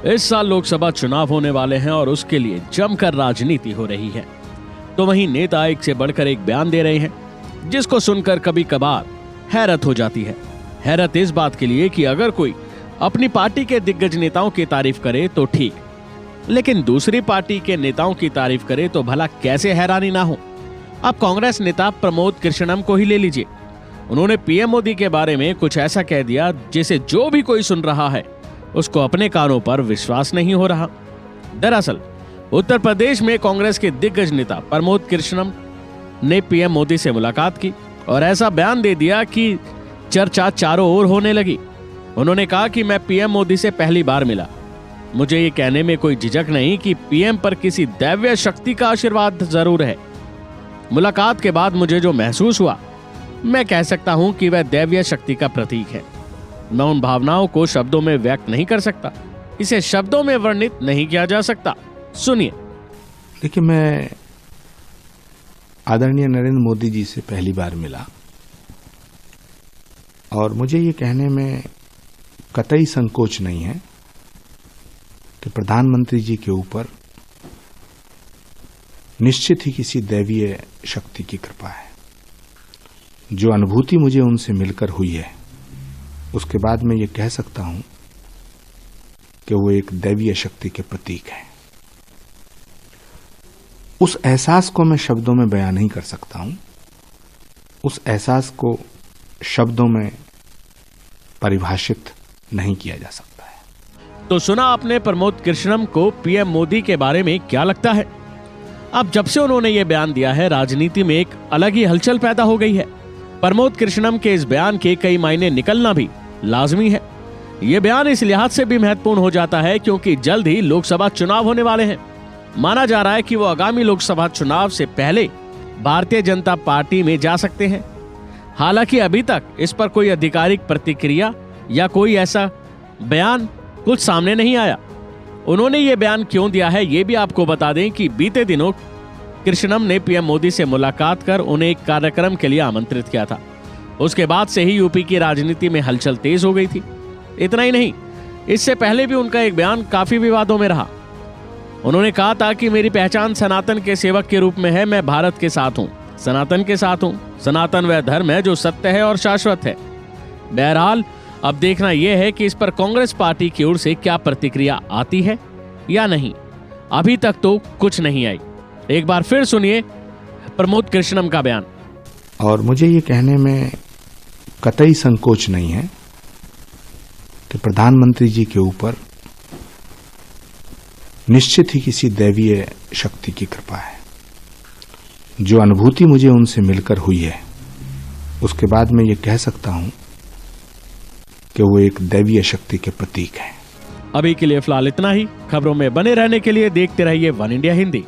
इस साल लोकसभा चुनाव होने वाले हैं और उसके लिए जमकर राजनीति हो रही है। तो वहीं नेता एक से बढ़कर एक बयान दे रहे हैं जिसको सुनकर कभी कभार हैरत हो जाती है। हैरत इस बात के लिए कि अगर कोई अपनी पार्टी के दिग्गज नेताओं की तारीफ करे तो ठीक, लेकिन दूसरी पार्टी के नेताओं की तारीफ करे तो भला कैसे हैरानी ना हो। अब कांग्रेस नेता प्रमोद कृष्णम को ही ले लीजिए। उन्होंने पीएम मोदी के बारे में कुछ ऐसा कह दिया जिसे जो भी कोई सुन रहा है उसको अपने कानों पर विश्वास नहीं हो रहा। दरअसल उत्तर प्रदेश में कांग्रेस के दिग्गज नेता प्रमोद कृष्णम ने पीएम मोदी से मुलाकात की और ऐसा बयान दे दिया कि चर्चा चारों ओर होने लगी। उन्होंने कहा कि मैं पीएम मोदी से पहली बार मिला। मुझे ये कहने में कोई झिझक नहीं कि पीएम पर किसी दैवीय शक्ति का आशीर्वाद जरूर है। मुलाकात के बाद मुझे जो महसूस हुआ, मैं कह सकता हूं कि वह दैवीय शक्ति का प्रतीक है। मैं उन भावनाओं को शब्दों में व्यक्त नहीं कर सकता, इसे शब्दों में वर्णित नहीं किया जा सकता। सुनिए। देखिए, मैं आदरणीय नरेंद्र मोदी जी से पहली बार मिला और मुझे ये कहने में कतई संकोच नहीं है कि प्रधानमंत्री जी के ऊपर निश्चित ही किसी दैवीय शक्ति की कृपा है। जो अनुभूति मुझे उनसे मिलकर हुई है, उसके बाद मैं ये कह सकता हूं कि वो एक दैवीय शक्ति के प्रतीक है। उस एहसास को मैं शब्दों में बयान नहीं कर सकता हूं। उस एहसास को शब्दों में परिभाषित नहीं किया जा सकता है। तो सुना आपने प्रमोद कृष्णम को पीएम मोदी के बारे में क्या लगता है। अब जब से उन्होंने ये बयान दिया है, राजनीति में एक अलग ही हलचल पैदा हो गई है। प्रमोद कृष्णम के इस बयान के कई मायने निकलना भी लाजमी है। ये बयान इस लिहाज से भी महत्वपूर्ण हो जाता है क्योंकि जल्द ही लोकसभा चुनाव होने वाले हैं। माना जा रहा है कि वो आगामी लोकसभा चुनाव से पहले भारतीय जनता पार्टी में जा सकते हैं। हालांकि अभी तक इस पर कोई आधिकारिक प्रतिक्रिया या कोई ऐसा बयान कुछ सामने नहीं आया। उन्होंने ये बयान क्यों दिया है, ये भी आपको बता दें कि बीते दिनों कृष्णम ने पीएम मोदी से मुलाकात कर उन्हें एक कार्यक्रम के लिए आमंत्रित किया था। उसके बाद से ही यूपी की राजनीति में हलचल तेज हो गई थी। इतना ही नहीं, इससे पहले भी उनका एक बयान काफी विवादों में रहा। उन्होंने कहा था कि मेरी पहचान सनातन के सेवक के रूप में है। मैं भारत के साथ हूँ, सनातन के साथ हूँ। सनातन वह धर्म है जो सत्य है और शाश्वत है। बहरहाल अब देखना यह है कि इस पर कांग्रेस पार्टी की ओर से क्या प्रतिक्रिया आती है या नहीं। अभी तक तो कुछ नहीं आई। एक बार फिर सुनिए प्रमोद कृष्णम का बयान। और मुझे ये कहने में कतई संकोच नहीं है कि प्रधानमंत्री जी के ऊपर निश्चित ही किसी दैवीय शक्ति की कृपा है। जो अनुभूति मुझे उनसे मिलकर हुई है, उसके बाद मैं ये कह सकता हूं कि वो एक दैवीय शक्ति के प्रतीक है। अभी के लिए फिलहाल इतना ही। खबरों में बने रहने के लिए देखते रहिए वन इंडिया हिंदी।